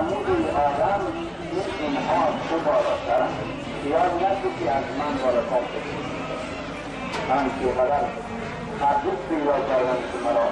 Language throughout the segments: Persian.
فرمود آدم اینها چه بالاتر یا نکسی از من بالاتر شد من که قدر مردود پیدا کردم که مرا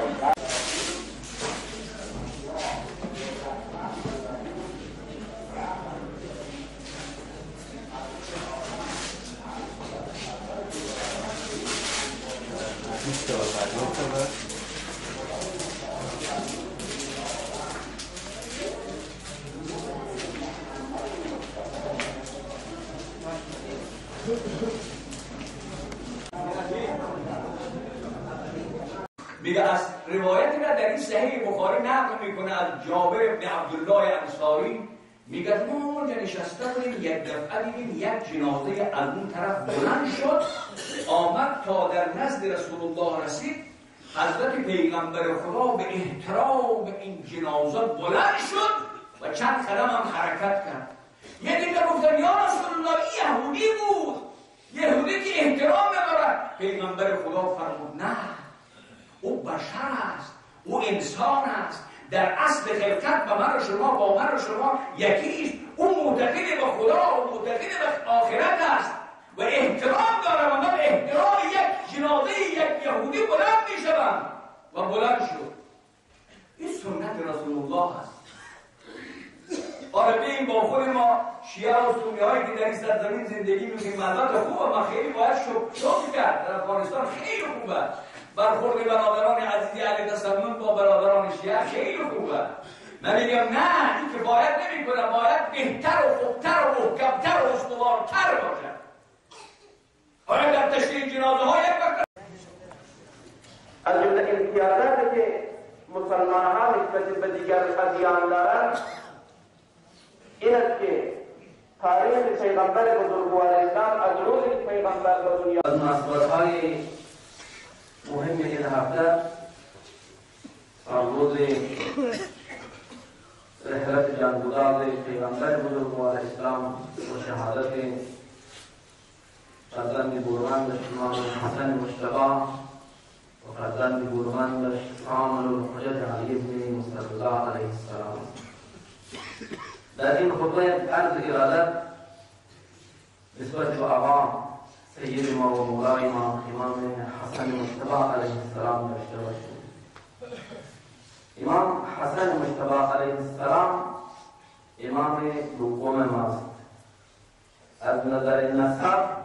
میگه از روایتی را در این صحیح بخاری نقل میکنه از جابر بن عبدالله انصاری، میگه ما اونجا نشسته بودیم یک دفعه دیدیم یک جنازه از اون طرف بلند شد آمد تا در نزد رسول الله رسید. حضرت پیغمبر خدا به احترام این جنازه بلند شد و چند قدم هم حرکت کرد. یه دیگه گفتن یا رسول الله یهودی بود، یهودی که احترام ندارد. پیغمبر خدا فرمود نه، او بشر است، او انسان است، در اصل خلقت با من و شما با من و شما یکیست. او معتقد به خدا و معتقد به آخرت است و احترام داره و من احترام یک جنازه یک یهودی بلند میشم و بلند شد. این سنت رسول الله است. آره بیم با خود ما شیعه و سنی هایی که در این سرزمین زندگی میکنیم مدت خوبه، ما خیلی باید شکر کرد. در افغانستان خیلی خوبه، برخورد برادران عزیزی اهل تسنن با برادران شیعه خیلی خوبه. من میگم نه، این که باید نمیکنه، باید بهتر و خوبتر و محکمتر و استوارتر باشه. حالا در تشریح جنازه ها یک وقت از جمله امتیازاتی که مسلمان ها نسبت به دیگر ادیان دارند این است که تاریخ پیغمبر بزرگوار اسلام از روزی که پیغمبر به دنیا از مسئوله‌های مهم این هفته روز رحلت جانگداز پیغمبر بزرگوار اسلام و شهادت فرزند بزرگوارش امام حسن مجتبی و فرزند بزرگوارش کامل الحجت علی ابن مصطفی الله علیه السلام. در این خطبه عرض ارادت نسبت به آقا سید ما و مولای ما امام حسن مجتبی علیه السلام داشته باشیم. امام حسن مجتبی علیه السلام امام دوم ماست. از نظر نسب